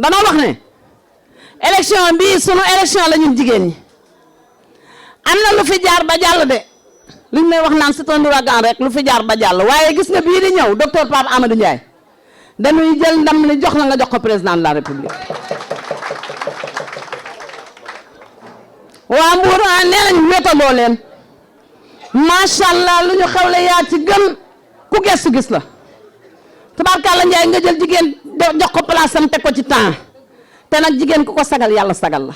dana wax ne élection bii sunu élection la ñun jigéen ñi am na lu fi jaar ba jàll de liñ may wax naan c'est un ouragan rek lu fi jaar ba jàll waaye gis nga bii di ñëw docteur Pape Amadou Ndiaye dañuy jël ndam li jox la nga jox ko président de la république. waa Mbour nee nañu wéetaloo leen macha allah lu ñu xewle yaa ci gën ku gestu gis la tubaarkàlla Ndiaye nga jël jigéen jox ko place am teg ko ci temps te nag jigéen ku ko sagal yàlla sagal la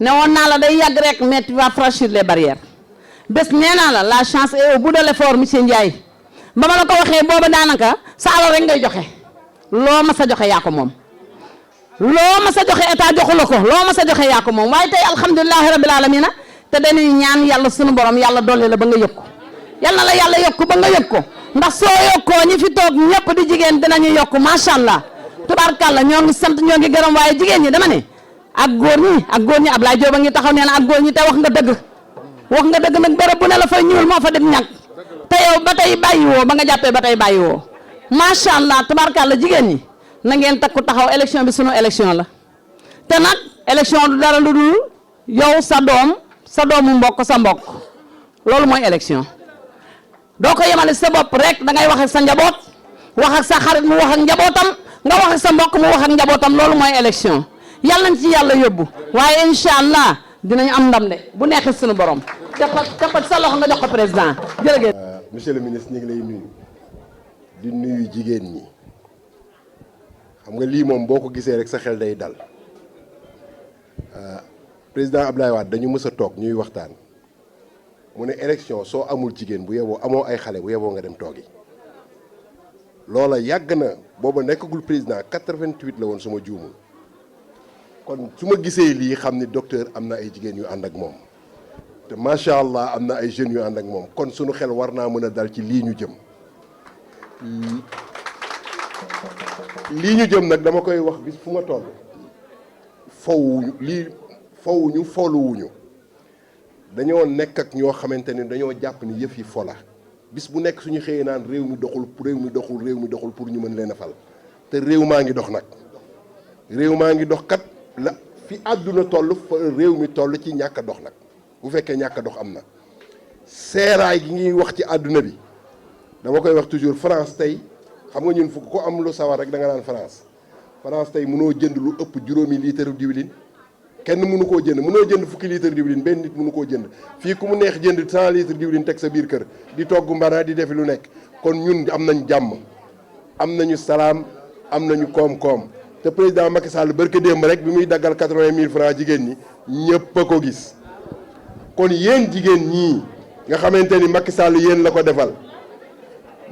ne woon naa la day yàgg rek mais tu vas franchir les barrières bés nee naa la chance est au bout de l'effort monsieur Ndiaye ba ma la ko waxee booba daanaka sa alal rek ngay joxe loo ma sa joxe yaa ko moom. loo ma sa joxe état joxu la ko loo ma sa joxe yaa ko moom waaye tey alhamdulilahi rabil alamina te dañuy ñaan yàlla sunu borom yàlla dolli la ba nga yëg ko yal na la yàlla yokk ba nga yëg ko ndax soo yokkoo ñi fi toog ñëpp di jigéen dinañu yokk macha allah tubaarkàlla ñoo ngi sant ñoo ngi gërëm waaye jigéen ñi dama ne ak góor ñi Ablaye Diop a ngi taxaw nee na ak góor ñi te wax nga dëgg nag bërëb bu ne la fay ñuul moo fa dem ñàkk te yow ba tey bàyyiwoo ba nga jàppee ba tey bàyyiwoo macha allah tubaarkàlla jigéen ñi na ngeen takku taxaw élection bi sunu élection la te nag élection du dara lu dul yow sa doomu mbokk sa mbokk loolu mooy élection doo ko yemale sa bopp rek da ngay wax ak sa njaboot wax ak sa xarit mu wax ak njabootam nga wax ak sa mbokk mu wax ak njabootam loolu mooy élection yàlla nañ ci yàlla yóbbu waaye incha allah dinañ am ndam de bu neexee sunu borom cappat sa loxo nga jox ko président jërëjëf. monsieur le ministre ñu ngi lay nuyu di nuyu jigéen ñi. xam nga lii moom boo ko gisee rek sa xel day dal président Abdoulaye Wade dañu mës a toog ñuy waxtaan mu ne élection soo amul jigéen bu yeboo amoo ay xale bu yeboo nga dem toogi loola yàgg na booba nekkagul président 88 la woon suma juumul kon su ma gisee lii xam ni docteur am na ay jigéen yu ànd ak moom te macha allah am na ay jeunes yu ànd ak moom kon sunu xel war naa mën a dal ci lii ñu jëm. lii ñu jëm nag dama koy wax bis fu ma toll fowuñu foluwuñu dañoo nekk ak ñoo xamante ni dañoo jàpp ni yëf yi fola bis bu nekk suñu xëyee naan réew mi doxul pour ñu mën leen a fal te réew maa ngi dox nag réew maa ngi dox kat la fi àdduna toll fa réew mi toll ci ñàkk a dox nag bu fekkee ñàkk a dox am na seeraay gi ñuy wax ci àdduna bi dama koy wax toujours France tey xam nga ñun fu ko am lu sawar rek da nga naan France tey mënoo jënd lu ëpp juróomi litre diwlin kenn mënu koo jënd mënoo jënd fukki litre diwlin benn nit mënu koo jënd fii ku mu neex jënd 100 litres diwlin teg sa biir kër di togg mbana di defi lu nekk kon ñun am nañ jàmm am nañu salaam am nañu koom-koom te président Macky Sall barke démb rek bi muy daggal 80 000 francs jigéen ñi ñëpp a ko gis kon yéen jigéen ñii nga xamante ni Macky Sall yéen la ko defal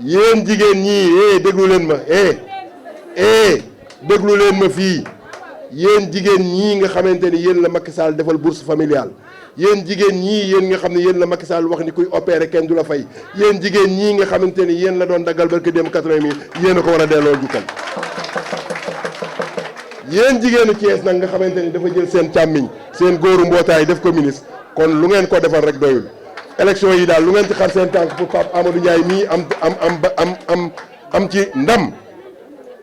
yéen jigéen ñii déglu leen ma déglu leen ma fii yéen jigéen ñii nga xamante ni yéen la Macky Sall defal bourse familiale yéen jigéen ñii yéen nga xam ne yéen la Macky Sall wax ni kuy opéré kenn du la fay yéen jigéen ñii nga xamante ni yéen la doon daggal barke dem 80 000 yéen a ko war a delloo jukkal yéen jigéenu Thiès nag nga xamante ni dafa jël seen càmmiñ seen góoru mbootaay def ko ministre kon lu ngeen ko defal rek doyul élection yi daal lu ngeen ci xar seen tànk pour Pape Amadou Ndiaye mii am ci ndam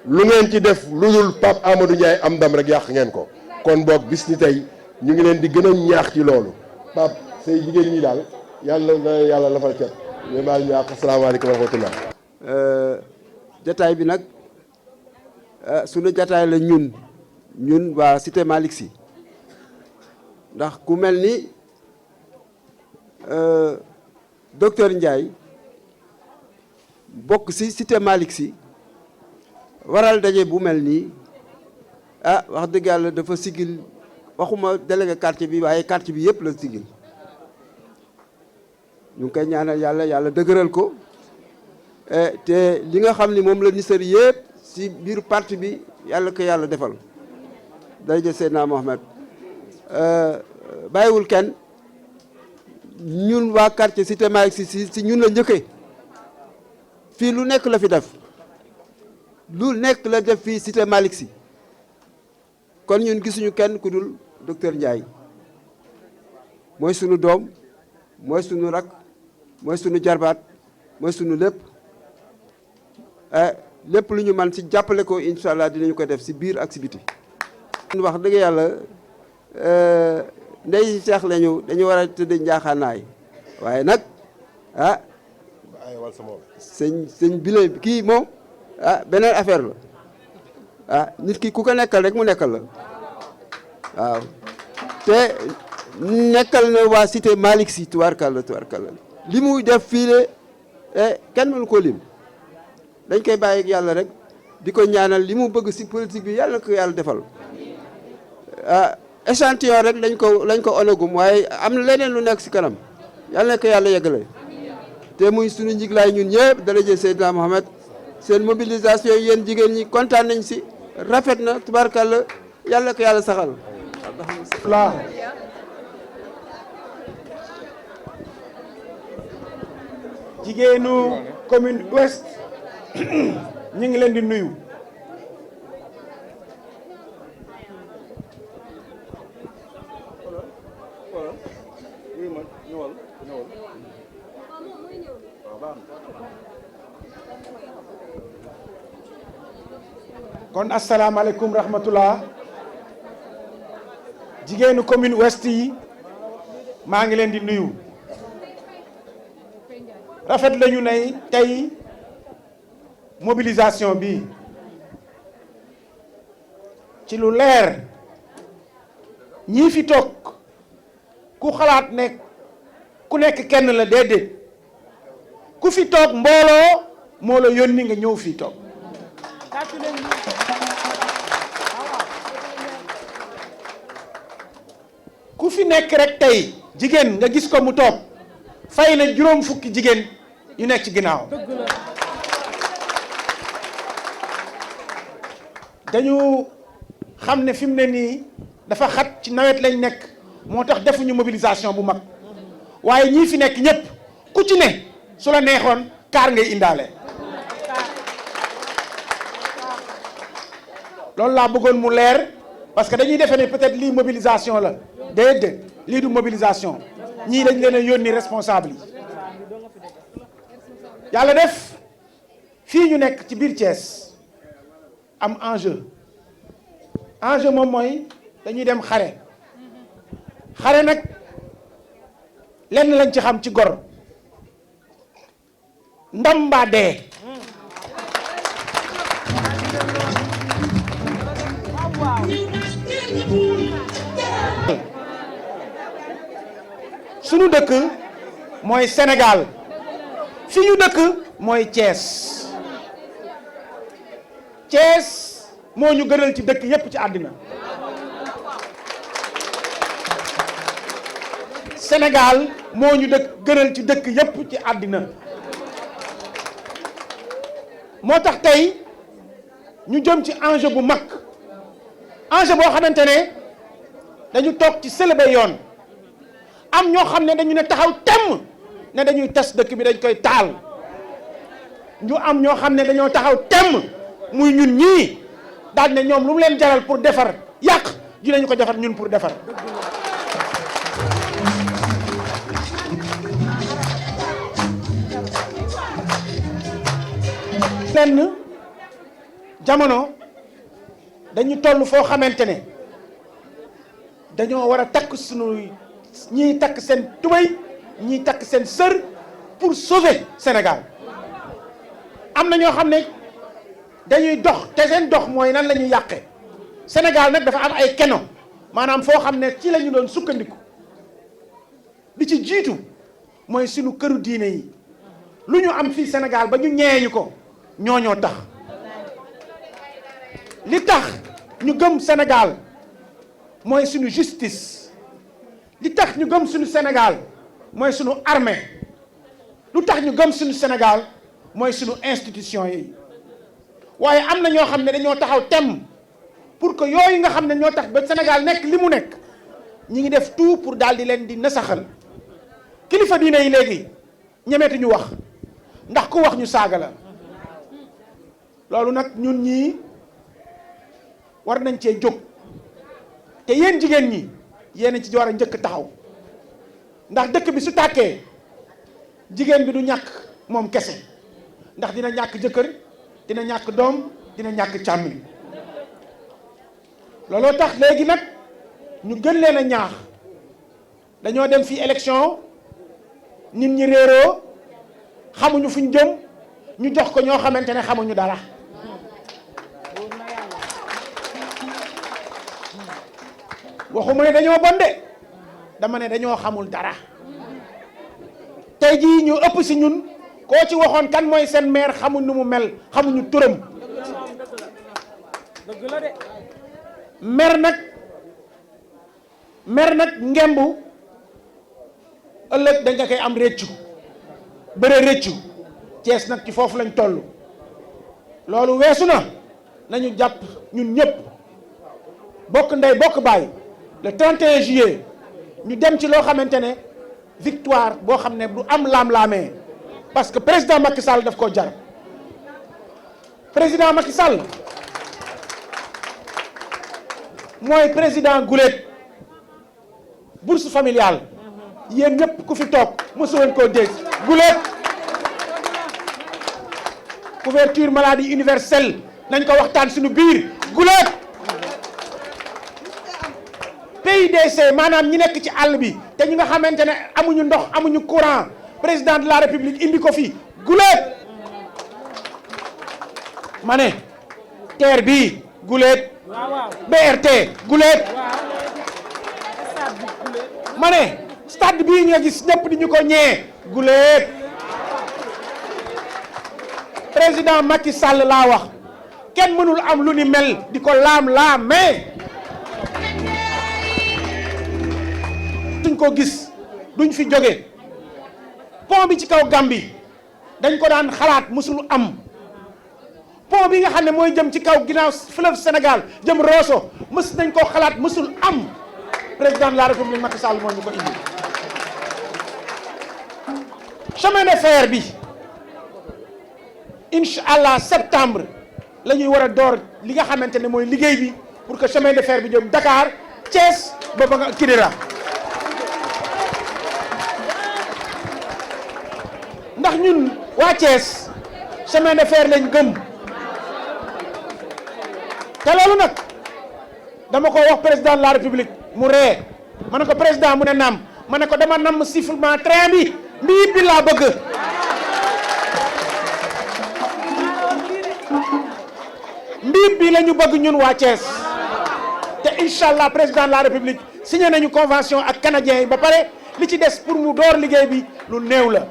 lu ngeen ci def lu dul Pape Amadou Ndiaye am ndam rek yàq ngeen ko kon boog bis ni tey ñu ngi leen di gën a ñaax ci loolu Pape say jigéen ñi daal yàlla lafal cat ñu baal ñu àq asalaamaaleykum wa rahmatullah jataay bi nag sunu jataay la ñun waa Cité Malick Sy ndax ku mel ni docteur Ndiaye bokk ci Cité Malick Sy waral daje bu mel nii wax dëgg yàlla dafa sigil waxuma délégué quartier bi waaye quartier bi yëpp la sigil ñu ngi koy ñaanal yàlla dëgëral ko te li nga xam ni moom la nisër yëpp ci biir parti bi yàlla ko yàlla defal daraja Seydina Mohamed bàyyiwul kenn ñun waa quartier Cité Malick Sy si ñun la njëkkee fii lu nekk la fi def lu nekk la def fii Cité Malick Sy kon ñun gisuñu kenn ku dul docteur Ndiaye mooy sunu doom mooy sunu rak mooy sunu jarbaat mooy sunu lépp lépp lu ñu man ci jàppale ko incha allah dinañu ko def ci biir ak ci biti wax dëgg yàlla ndey Cheikh lañu dañu war a tëdd njaaxaanaay waaye nag ah sëñ bile kii moom ah beneen affaire la ah nit ki ku ko nekkal rek mu nekkal la waaw te nekkal na waa cité Malick Sy tubaarkàlla li muy def fii le kenn mënu ko lim dañ koy bàyyi ak yàlla rek di ko ñaanal li mu bëgg si politique bi yàlla na ko yàlla defal ah échantillon rek lañ ko onagum waaye am na leneen lu nekk si kanam yàlla na ko yàlla yeggale te muy suñu njiglaay ñun ñëpp daraje Seydina Mohamed seen mobilisation yéen jigéen ñi kontaan nañ si rafet na tubaarkàlla yàlla na ko yàlla saxal. jigéenu commune ouest ñu ngi leen di nuyu kon asalaamaaleykum rahmatullah jigéenu commune ouest yi maa ngi leen di nuyu rafet lañu ne tey mobilisation bi ci lu leer ñii fi toog ku xalaat ne ku nekk kenn la déedéet ku fi toog mbooloo moo la yónni nga ñëw fii toog ku fi nekk rek tey jigéen nga gis ko mu toog fay na juróom fukki jigéen yu nekk ci ginnaaw dañu xam ne fi mu ne nii dafa xat ci nawet lañ nekk moo tax defuñu mobilisation bu mag waaye ñii fi nekk ñëpp ku ci ne su la neexoon kaar ngay indaale loolu laa bëggoon mu leer parce que dañuy defe ne peut-être lii mobilisation la déedéet lii du mobilisation ñii dañ leen a yónni responsable yi yàlla def fii ñu nekk ci biir Thiès am enjeu moom mooy dañuy dem xare nag lenn lañ ci xam ci gor ndam mbaa dee sunu dëkk mooy Sénégal fi ñu dëkk mooy Thiès moo ñu gënal ci dëkk yépp ci àddina Sénégal moo ñu gënal ci dëkk yépp ci àddina moo tax tey ñu jëm ci enjeu bu mag enjeu boo xamante ne dañu toog ci sëlëbe yoon am ñoo xam ne dañu ne taxaw temm ne dañuy tas dëkk bi dañ koy taal ñu am ñoo xam ne dañoo taxaw temm muy ñun ñii daal ne ñoom lu mu leen jaral pour defar yàq dinañu ko defar ñun pour defar lenn jamono dañu toll foo xamante ne dañoo war a takk sunuy ñii takk seen tubéy ñii takk seen sër pour sauver Sénégal am na ñoo xam ne dañuy dox te seen dox mooy nan la ñuy yàqee Sénégal nag dafa am ay keno maanaam foo xam ne ci la ñu doon sukkandiku li ci jiitu mooy sunu këru diine yi lu ñu am fii Sénégal ba ñu ñeeñu ko ñoo tax li tax ñu gëm Sénégal mooy sunu justice li tax ñu gëm suñu Sénégal mooy sunu armée lu tax ñu gëm suñu Sénégal mooy sunu institution yi waaye am na ñoo xam ne dañoo taxaw temm pour que yooyu nga xam ne ñoo tax ba Sénégal nekk li mu nekk ñi ngi def tout pour daal di leen di nasaxal kilifa diine yi léegi ñemeetuñu wax ndax ku wax ñu saaga la loolu nag ñun ñii war nañ cee jóg te yéen jigéen ñi yéen ci war a njëkk taxaw ndax dëkk bi su tàkkee jigéen bi du ñàkk moom kese ndax dina ñàkk jëkkër dina ñàkk doom dina ñàkk càmmiñ looloo tax léegi nag ñu gën leen a ñaax dañoo dem fii élection nit ñi réeroo xamuñu fu ñu jëm ñu jox ko ñoo xamante ne xamuñu dara waxuma ne dañoo bon de dama ne dañoo xamul dara tey jii ñu ëpp si ñun koo ci waxoon kan mooy seen maire xamuñ nu mu mel xamuñu turam mer nag ngembu ëllëg da nga koy am réccu bëre réccu Cees nag ci foofu lañ toll loolu weesu na nañu jàpp ñun ñëpp bokk ndey bokk baay le 31 juillet ñu dem ci loo xamante ne victoire boo xam ne du am laam-laamee parce que président Macky Sall daf koo jar président Macky Sall mooy président guléet bourse familiale yéen ñëpp ku fi toog mosu leen koo dégg guléet couverture maladie universelle nañ ko waxtaan suñu biir guléet PUDC maanaam ñi nekk ci àll bi te ñi nga xamante ne amuñu ndox amuñu courant président de la république indi ko fi guléet ma ne TER bi guléet BRT guléet ma ne stade bii nga gis ñëpp di ñu ko ñee guléet président Macky Sall laa wax kenn mënul am lu ni mel di ko laam-laamee duñ ko gis duñ fi jóge pont bi ci kaw Gambie dañ ko daan xalaat mësul am pont bi nga xam ne mooy jëm ci kaw ginnaaw fleuve Sénégal jëm Rosso mës nañ koo xalaat mësul am président de la république Macky Sall moo ñu ko indi chemin de fer bi incha allah septembre la ñuy war a door li nga xamante ne mooy liggéey bi pour que chemin de fer bi jëm Dakar Thiès ba ba nga Kidira ndax ñun waa Thiès chemin de fer lañ gëm te loolu nag dama ko wax président de la république mu ree ma ne ko président mu ne naam ma ne ko dama namm sifflement train bi mbiib bi laa bëgg mbiib bi la ñu bëgg ñun waa Thiès te incha allah président de la république signé nañu convention ak canadiens yi ba pare li ci des pour mu door liggéey bi lu néew la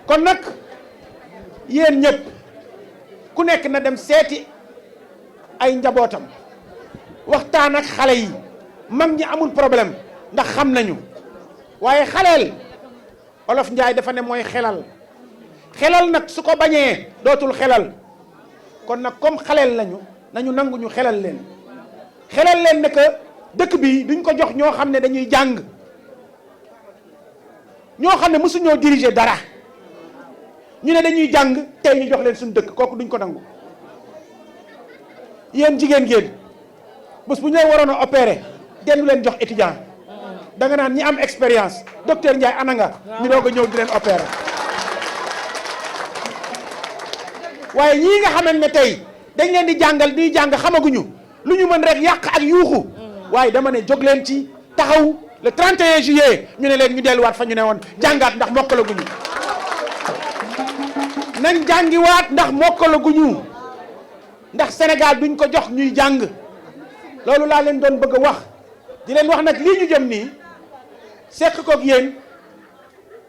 kon nag yéen ñëpp ku nekk na dem seeti ay njabootam waxtaan ak xale yi mag ñi amul problème ndax xam nañu waaye xaleel Olof Njaay dafa ne mooy xelal xelal nag su ko bañee dootul xelal kon nag comme xaleel lañu nañu nangu ñu xelal leen ne que dëkk bi duñ ko jox ñoo xam ne dañuy jàng ñoo xam ne mësuñoo diriger dara ñu ne dañuy jàng tey ñu jox leen suñu dëkk kooku duñ ko nangu yéen jigéen ngeen bés bu ñu leen waroon a opérer dellu leen jox étudiant da nga naan ñi am expérience docteur Ndiaye ana nga ñu doog a ñëw di leen opérer waaye ñii nga xamante ne tey dañ leen di jàngal di jàng xamaguñu lu ñu mën rek yàq ak yuuxu waaye dama ne jóg leen ci taxaw le 31 juillet ñu ne leen ñu delluwaat fa ñu ne woon jàngaat ndax mokkalaguñu nañ jàngiwaat ndax mokkalaguñu ndax Sénégal duñ ko jox ñuy jàng loolu laa leen doon bëgg a wax di leen wax nag lii ñu jëm nii sekk koog yéen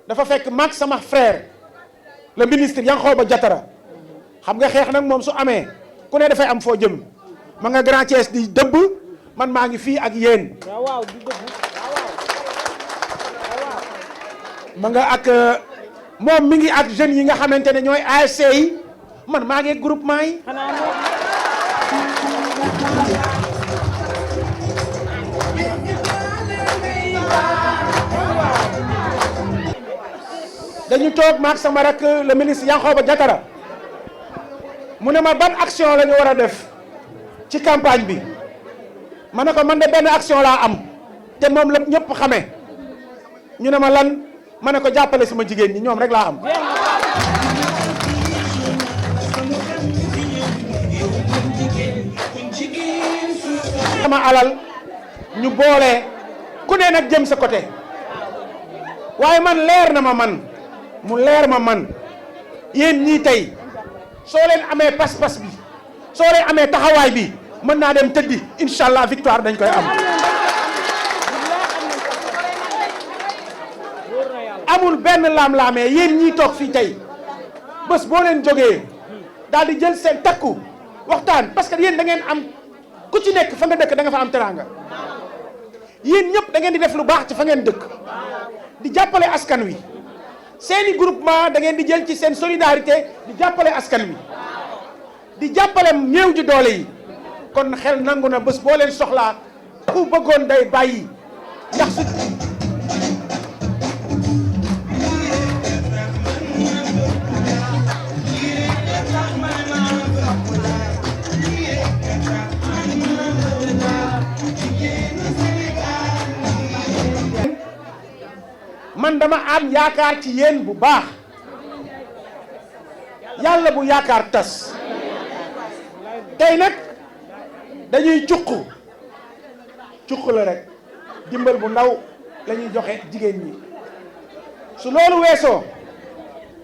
dafa fekk maag sama frère le ministre Yankhoba Diattara xam nga xeex nag moom su amee ku ne dafay am foo jëm ma nga Grand Thiès di dëbb man maa ngi fii ak yéen ma nga ak moom mi ngi ak jeunes yi nga xamante ne ñooy ASC yi man maa ngi groupement yi dañu toog maak sama rak le ministre Yankhoba Diattara mu ne ma ban action la ñu war a def ci campagne bi ma ne ko man de benn action laa am te moom la ñëpp xamee ñu ne ma lan ma ne ko jàppale sama jigéen ñi ñoom rek laa am sama alal ñu boole ku ne nag jëm sa côté waaye man leer na ma man mu leer ma man yéen ñii tey soo leen amee pas-pas bi soo leen amee taxawaay bi mën naa dem tëddi incha allah victoire dañ koy am. amul benn laam-laamee yéen ñii toog fii tey bés boo leen jógee daal di jël seen takku waxtaan parce que yéen da ngeen am ku ci nekk fa nga dëkk da nga fa am teraanga yéen ñëpp da ngeen di def lu baax ci fa ngeen dëkk di jàppale askan wi seeni groupement da ngeen di jël ci seen solidarité di jàppale askan wi di jàppale néew ji doole yi kon xel nangu na bés boo leen soxlaa ku bëggoon day bàyyi ndax su man dama am yaakaar ci yéen bu baax yàlla bu yaakaar tas tey nag dañuy cuq la rek dimbal bu ndaw la ñuy joxe jigéen ñi su loolu weesoo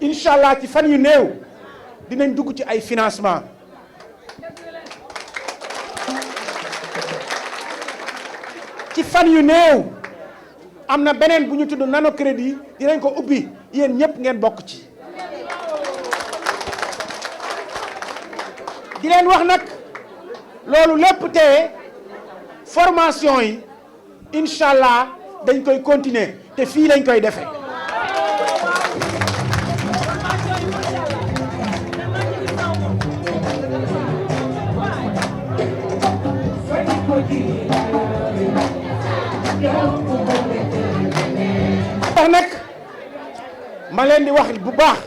incha allah ci fan yu néew dinañ dugg ci ay financement ci fan yu néew am na beneen bu ñu tudd nano crédit dinañ ko ubbi yéen ñëpp ngeen bokk ci di leen wax nag loolu lépp te formation yi incha allah dañ koy continuer te fii lañ koy defee tax nag ma leen di wax bu baax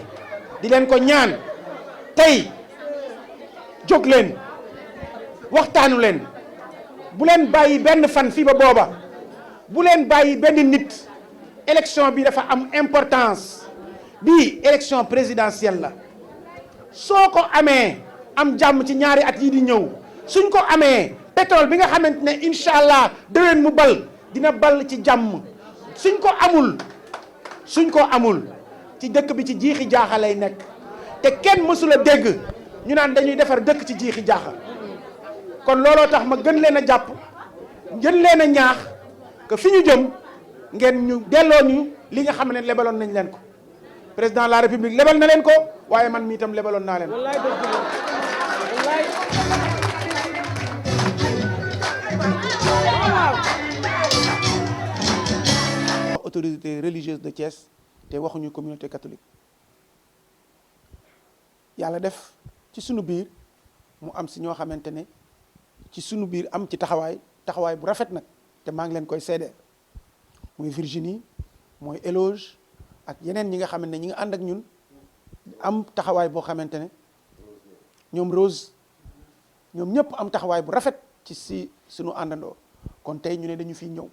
di leen ko ñaan tey jóg leen waxtaanu leen bu leen bàyyi benn fan fii ba booba bu leen bàyyi benn nit élection bi dafa am importance bii élection présidentielle la soo ko amee am jàmm ci ñaari at yi di ñëw suñ ko amee pétrole bi nga xamante ne incha allah déwén mu bal dina bal ci jàmm suñ ko amul ci dëkk bi ci jiixi jaaxa lay nekk te kenn mësula dégg ñu naan dañuy defar dëkk ci jiixi jaaxa kon looloo tax ma gën leen a jàpp gën leen a ñaax que fi ñu jëm ngeen ñu delloo ñu li nga xam ne lebaloon nañ leen ko président de la république lebal na leen ko waaye man mii itam lebaloon naa leen ko. autorité religieuse de Thiès te waxuñu communauté catholique yàlla def ci sunu biir mu am si ñoo xamante ne ci sunu biir am ci taxawaay bu rafet nag te maa ngi leen koy seede muy Virginie mooy Éloge ak yeneen ñi nga xamante ne ñi nga ànd ak ñun am taxawaay boo xamante ne ñoom Rose ñoom ñëpp am taxawaay bu rafet ci si sunu àndandoo kon tey ñu ne dañu fiy ñëw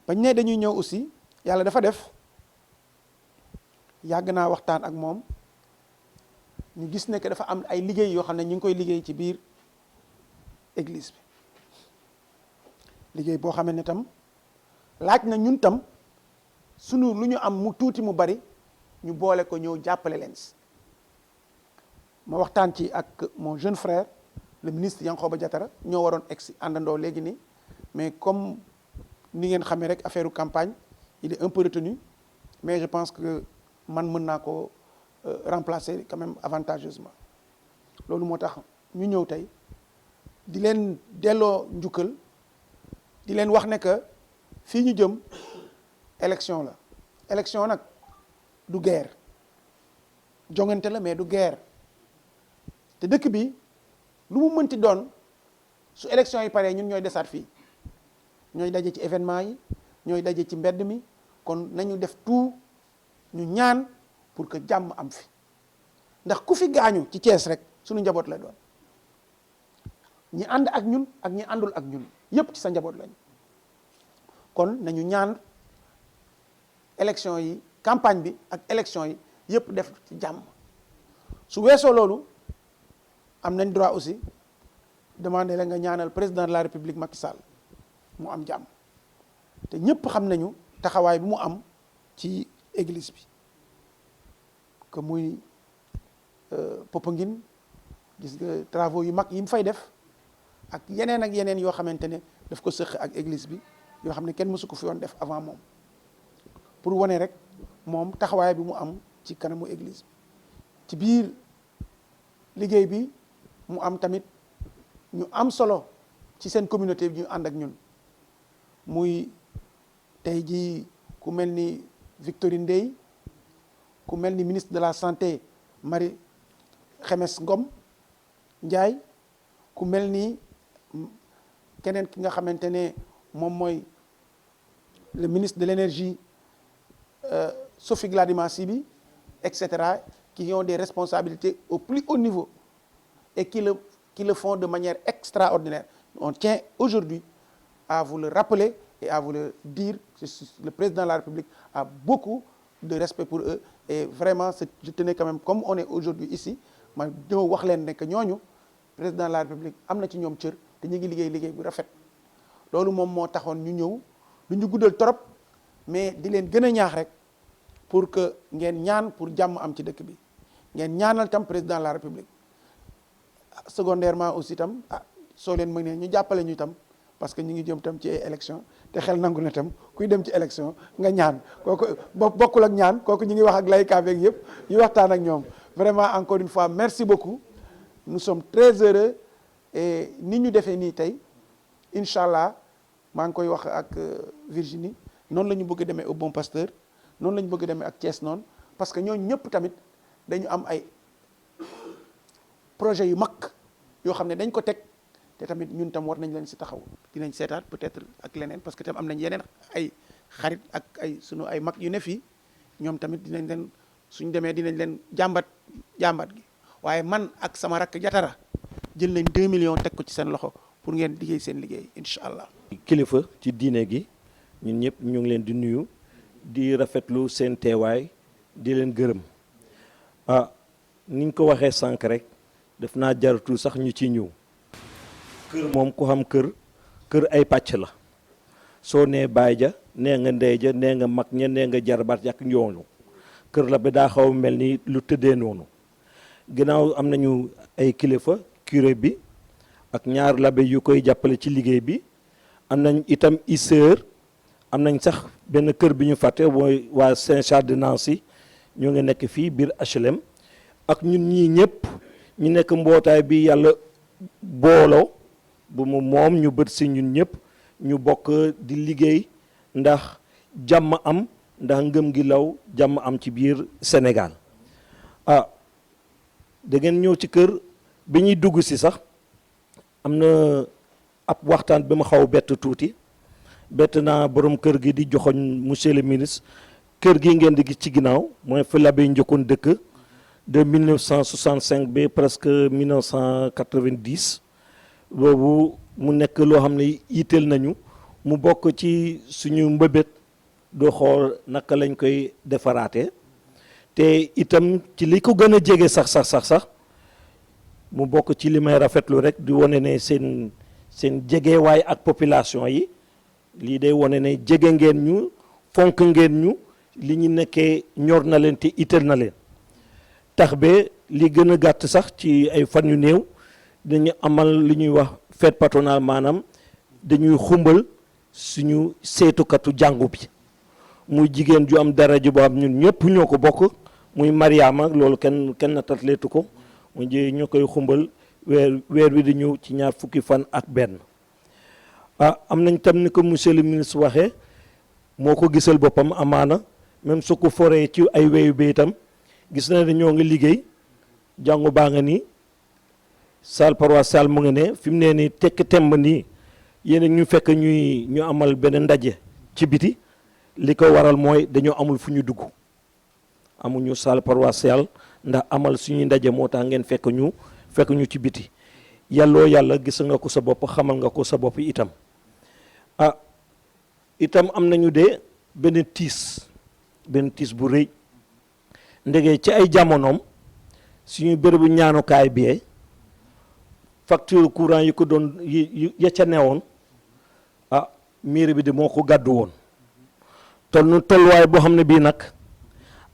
bañ ne dañuy ñëw aussi yàlla dafa def yàgg naa waxtaan ak moom ñu gis ne que dafa am ay liggéey yoo xam ne ñu ngi koy liggéey ci biir église bi liggéey boo xam ne tam laaj na ñun tam sunu lu ñu am mu tuuti mu bari ñu boole ko ñëw jàppale leen si ma waxtaan ci ak mon jeune frère le ministre Yankhoba Diattara ñoo waroon egg si àndandoo léegi nii mais comme ni ngeen xamee rek affaire campagne il est un peu retenu mais je pense que man mën naa ko remplacer quand même avantageusement loolu moo tax ñu ñëw tey di leen delloo njukkal di leen wax ne que fii ñu jëm élection la élection nag du guerre jongante la mais du guerre te dëkk bi lu mu mënti doon su élection yi paree ñun ñooy desaat fii ñooy daje ci événement yi ñooy daje ci mbedd mi kon nañu def tout ñu ñaan pour que jàmm am fi ndax ku fi gaañu ci Thiès rek suñu njaboot la doon ñi ànd ak ñun ak ñi àndul ak ñun yépp ci sa njaboot lañu kon nañu ñaan élection yi campagne bi ak élection yi yépp def ci jàmm su weesoo loolu am nañ droit aussi demandé la nga ñaanal président de la république Macky Sall mu am jàmm te ñëpp xam nañu taxawaay bi mu am ci église bi que muy Popenguine gis nga travaux yu mag yi mu fay def ak yeneen yoo xamante ne daf ko sëq ak église bi yoo xam ne kenn mësu ko fi yoon def avant moom pour wane rek moom taxawaay bi mu am ci kanamu église bi ci biir liggéey bi mu am tamit ñu am solo ci seen communauté bi ñu ànd ak ñun muy tey jii ku mel ni Victorine Ndeye ku mel ni ministre de la santé Marie Khemesse Ngom Ndiaye ku mel ni keneen ki nga xamante ne moom mooy le ministre de l'énergie Sophie Gladima Siby etc. qui ont des responsabilités au plus haut niveau et qui le font de manière extraordinaire. On tient aujourd'hui à vous le rappeler et à vous le dire. Le président de la République a beaucoup de respect pour eux et vraiment je tenais quand même, comme on est aujourd'hui ici, ma ñëw wax leen ne que ñooñu président de la République am na ci ñoom cër te ñu ngi liggéey bu rafet loolu moom moo taxoon ñu ñëw du ñu guddal trop mais di leen gën a ñaax rek pour que ngeen ñaan pour jàmm am ci dëkk bi ngeen ñaanal tam président de la République secondairement aussi tam soo leen mënee ñu jàppale ñu tam parce que ñu ngi jëm tam ci ay élection te xel nangu na tam kuy dem ci élection nga ñaan kooku bokkul ak ñaan kooku ñu ngi wax ak layka beeg yëpp ñu waxtaan ak ñoom vraiment encore une fois merci beaucoup nous sommes très heureux et ni ñu defee nii tey incha allah maa ngi koy wax ak Virginie noonu la ñu bëgg demee au Bon Pasteur noonu la ñu bëgg demee ak Thiès noonu parce que ñooñu ñëpp tamit dañu am ay projet yu mag yoo xam ne dañ ko teg te tamit ñun tam war nañ leen si taxaw dinañ seetaat peut-être ak leneen parce que tam am nañ yeneen ay xarit ak ay sunu ay mag yu ne fii ñoom tamit dinañ leen suñ demee dinañ leen jàmbat gi waaye man ak sama rakk Jatara jël nañ 2 millions teg ko ci seen loxo pour ngeen liggéey seen liggéey incha allah. kilifa ci diine gi ñun ñëpp ñu ngi leen di nuyu di rafetlu seen teewaay di leen gërëm niñ ko waxee sànq rek def naa jaratul sax ñu ci ñëw. kër moom ku xam kër ay pàcc la soo nee baay ja nee nga ndey ja nee nga mag ña nee nga jarbaat ak ñooñu kër la ba daa xaw mel ni lu tëddee noonu ginnaaw am nañu ay kilifa curé bi ak ñaar labbe yu koy jàppale ci liggéey bi am nañ itam ISER am nañ sax benn kër bi ñu fàtte mooy waa Saint-Charles de Nancy ñoo ngi nekk fii biir HLM ak ñun ñii ñëpp ñu nekk mbootaay bi yàlla booloo bu mu moom ñu bët si ñun ñëpp ñu bokk di liggéey ndax jàmm am ndax ngëm gi law jàmm am ci biir Sénégal da ngeen ñëw ci kër bi ñuy dugg si sax am na ab waxtaan bi ma xaw bett tuuti bett naa borom kër gi di joxoñ monsieur le ministre kër gi ngeen di gis ci ginnaaw mooy fa l'abbé njëkkoon dëkk de 1965 ba presque 1990 boobu mu nekk loo xam ne yitteel nañu mu bokk ci suñu mbëbét doo xool naka lañ koy defaraatee te itam ci li ko gën a jege sax mu bokk ci li may rafetlu rek di wane ne seen jegewaay ak population yi lii day wane ne jege ngeen ñu fonk ngeen ñu li ñu nekkee ñor na leen te itteel na leen tax ba li gën a gàtt sax ci ay fan yu néew dañu amal li ñuy wax fête patronale maanaam dañuy xumbal suñu seetukatu jàngu bi muy jigéen ju am daraja boo xam ñun ñëpp ñoo ko bokk muy Mariama loolu kenn natatleetu ko mu jë ñoo koy xumbal weer wi di ñëw ci 2 fukki fan ak benn am nañ tam ni ko monsieur le ministre waxee moo ko gisal boppam amaana même su ko foree ci ay weyu bi itam gis na ne ñoo ngi liggéey jàngu baa nga nii salle paroissiale mu ngi ne fi mu nee nii tekk temb nii yéen ñu fekk ñu amal benn ndaje ci biti li ko waral mooy dañoo amul fu ñu dugg amuñu salle paroissiale ndax amal suñuy ndaje moo tax ngeen fekk ñu ci biti yàlla gis nga ko sa bopp xamal nga ko sa bopp itam itam am nañu de benn tiis bu rëy ndege ci ay jamonoom suñu bérébu ñaanukaay bi facture courant yi ko doon yi ya ca newoon ah mairie bi de moo ko gàddu woon tolluwaay boo xam ne bii nag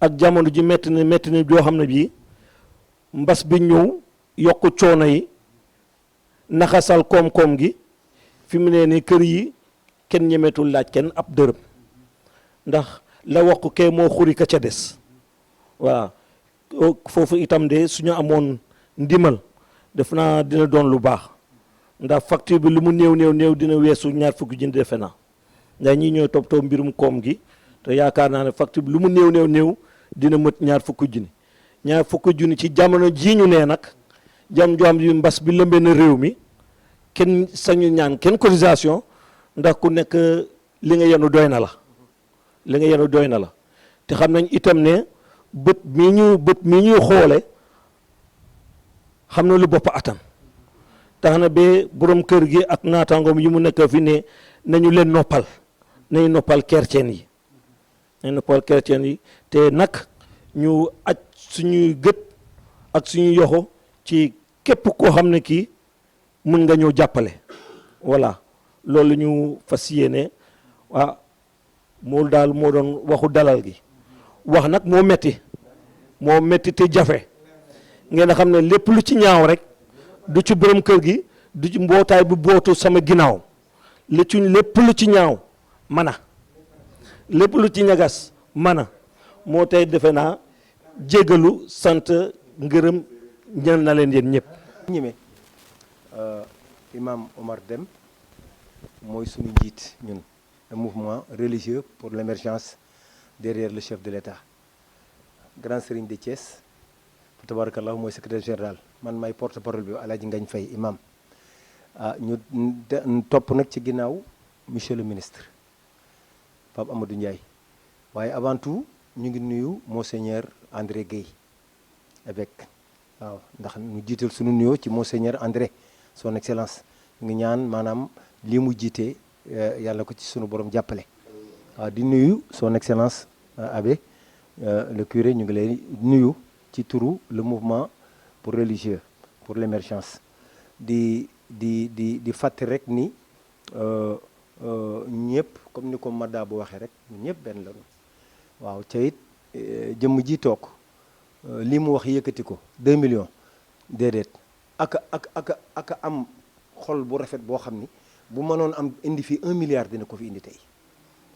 ak jamono ji métti na joo xam ne bii mbas bi ñëw yokk coono yi naxasal koom-koom gi fi mu ne nii kër yi kenn ñemetul laaj kenn ab dërëm ndax la wax ko kee moo xuri ka ca des voilà foofu itam de suñu amoon ndimal def naa dina doon lu baax ndax facture bi lu mu néew dina weesu ñaar fukki junni defe naa ndax ñii ñooy toppatoo mbirum koom gi te yaakaar naa ne facture bi lu mu néew dina mët ñaar fukki junni ci jamono jii ñu nee nag jam joo am bi mbas bi lëmbee na réew mi kenn sañu ñaan kenn cotisation ndax ku nekk li nga yenu doy na la te xam nañ itam ne bët mii ñuy xoole xam na lu bopp atan tax na ba borom kër gi ak naataangoom yi mu nekk fi ne nañu leen noppal chrétien yi te nag ñu aj suñuy gët ak suñuy yoxo ci képp koo xam ne kii mun nga ñëw jàppale voilà loolu ñu fas yéene moo daal moo doon waxu dalal gi wax nag moo metti te jafe ngeen xam ne lépp lu ci ñaaw rek du ci borom kër gi du ci mbootaay bu bootu sama ginnaaw lépp lu ci ñaaw lépp lu ci ñagas moo tey defe naa jégalu sant ngërëm ñaan na leen yéen ñëpp ñime imam Omar Deme mooy suñu njiit ñun le mouvement religieux pour l'émergence derrière le chef de l'État grand serigne de Thiès tabarakallah mooy secrétaire général man may porte-parole bi Alaaji Ngañ Fay imam ñu topp nag ci ginnaaw monsieur le ministre Pape Amadou Ndiaye waaye avant tout ñu ngi nuyu monseigneur André Guèye évêque waaw ndax ñu jiital suñu nuyoo ci monseigneur André son excellence ñu ngi ñaan maanaam lii mu jiite yàlla ko ci sunu borom jàppale waaw di nuyu son excellence abbé le curé ñu ngi lay nuyu ci turu le mouvement pour religieux pour l'émergence di fàtte rek ni ñëpp comme ni ko Madda bu waxee rek ñëpp benn lañu waaw ca it jëmm ji toog lii mu wax yëkkati ko 2 millions déedéet ak am xol bu rafet boo xam ni bu mënoon am indi fii 1 milliard dina ko fi indi tey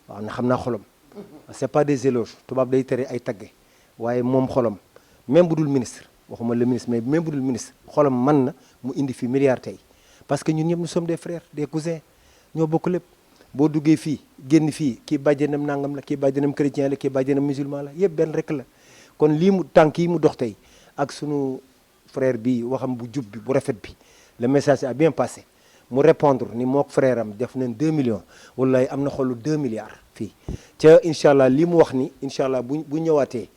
waaw na xam naa xolam c'est pas des éloges tubaab day tere ay tagge waaye moom xolam même bu dul ministre waxuma le ministre mais même bu dul ministre xolam mën na mu indi fi milliard tey parce que ñun ñëpp nous sommes des frères des cousins ñoo bokk lépp boo duggee fii génn fii kii bàjjenam nangam la kii bàjjenam chrétien la kii bàjjenam musulman la yëpp benn rek la kon lii mu tànk yi mu dox tey ak sunu frère bi waxam bu jub bi bu rafet bi le message a bien passé mu répondre ni mook frère am def nañ 2 millions wallaay am na xolu 2 milliards fii ca incha allah lii mu wax ni incha allah bu ñëwaatee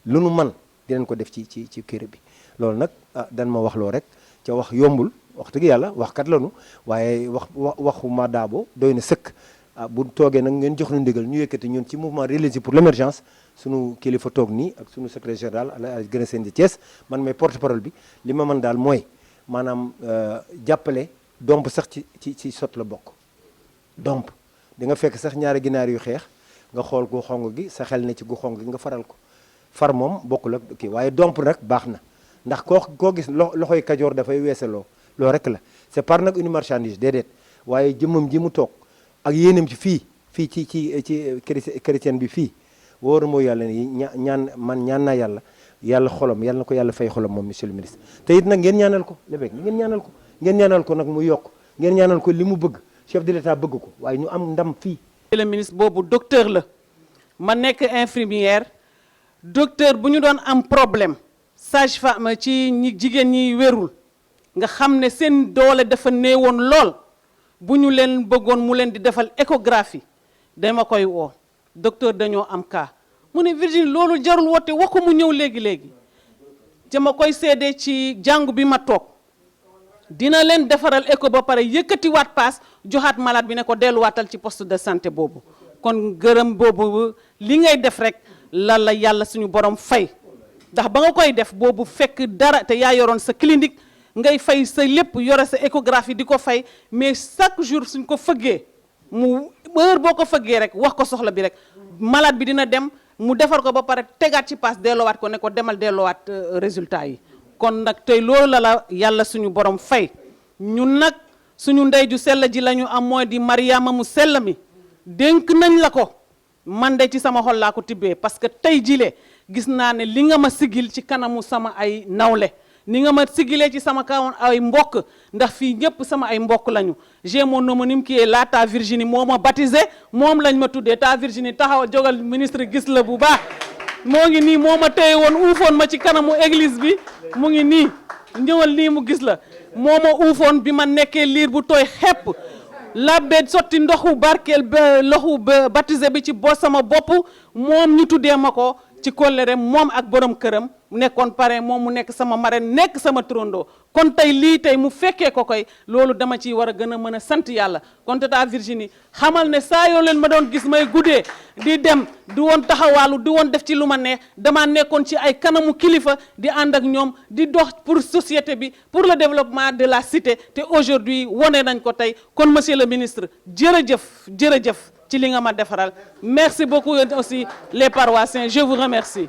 lu nu man dinañ ko def ci kër bi loolu nag dan ma wax loo rek ca wax yombul wax dëgg yàlla waxkat lanu waaye waxu ma daabo doy na sëkk bu toogee nag ngeen jox nu ndigal ñu yëkkati ñun ci mouvement religieux pour l'émergence sunu kilifa toog nii ak sunu secrétaire général ala gën a seen di Thiès man may porte parole bi li ma mën daal mooy maanaam jàppale domp sax ci sot la bokk domp di nga fekk sax ñaari ginaar yu xeex nga xool gu xong gi sa xel ne ci gu xong gi nga faral ko far moom bokkul ak kii waaye domp nag baax na ndax koo gis loxoy kajoor dafay weesaloo loolu rek la c'est par nag une marchandise déedéet waaye jëmmam ji mu toog ak yéenam ci fii ci chrétien bi fii wóoru moo yàlla ni ñaan naa yàlla xolam yàlla na ko yàlla fay xolam moom monsieur le ministre te it nag ngeen ñaanal ko léeg ngeen ñaanal ko nag mu yokk ngeen ñaanal ko li mu bëgg chef de l'État bëgg ko waaye ñu am ndam fii. le ministre boobu docteur la ma nekk infirmière docteur bu ñu doon am problème sage-femme ci jigéen ñi wérul nga xam ne seen doole dafa néewoon lool bu ñu leen bëggoon mu leen di defal échographie dama koy woo docteur dañoo am cas mu ne Virginie loolu jarul woote wax ko mu ñëw léegi dama koy seede ci jàngu bi ma toog dina leen defaral écho ba pare yëkkatiwaat paas joxaat malade bi ne ko delluwaatal ci poste de santé boobu kon gërëm boobu li ngay def rek la yàlla suñu borom fay ndax ba nga koy def boobu fekk dara te yaa yoroon sa clinique ngay fay sa lépp yore sa échographie di ko fay mais chaque jour suñ ko fëggee mu heure boo ko fëggee rek wax ko soxla bi rek malade bi dina dem mu defar ko ba pare tegaat ci paas delloowaat ko ne ko demal delloowaat résultat yi kon nag tey loolu la yàlla suñu borom fay ñun nag suñu ndey ju sell ji la ñu am mooy di Mariama mu sell mi dénk nañ la ko man de ci sama xol laa ko tibbee parce que tey jile gis naa ne li nga ma sigil ci kanamu sama ay nawle ni nga ma sigilee ci sama kaw ay mbokk ndax fii ñëpp sama ay mbokk lañu j'ai mon homonyme qui est là ta Virginie moo ma baptisé moom lañ ma tuddee ta Virginie taxaw jógal ministre gis la bu baax moo ngi nii moo ma téye woon uufoon ma ci kanamu église bi mu ngi nii ñëwal nii mu gis la moo ma uufoon bi ma nekkee liir bu tooy xepp labbe sotti ndoxu barkeel loxu baptisé bi ci sama bopp moom ñu tuddee ma ko ci kóllëre moom ak borom këram nekkoon parrain moom mu nekk sama marraine nekk sama turandoo kon tey lii tey mu fekkee ko koy loolu dama ciy war a gën a mën a sant yàlla kon tata Virginie xamal ne saa yoo leen ma doon gis may guddee di dem di woon taxawaalu di woon def ci lu ma neex dama nekkoon ci ay kanamu kilifa di ànd ak ñoom di dox pour société bi pour le développement de la cité te aujourd'hui wone nañ ko tey kon monsieur le ministre jërëjëf ci li nga ma defaral merci beaucoup aussi les paroissiens je vous remercie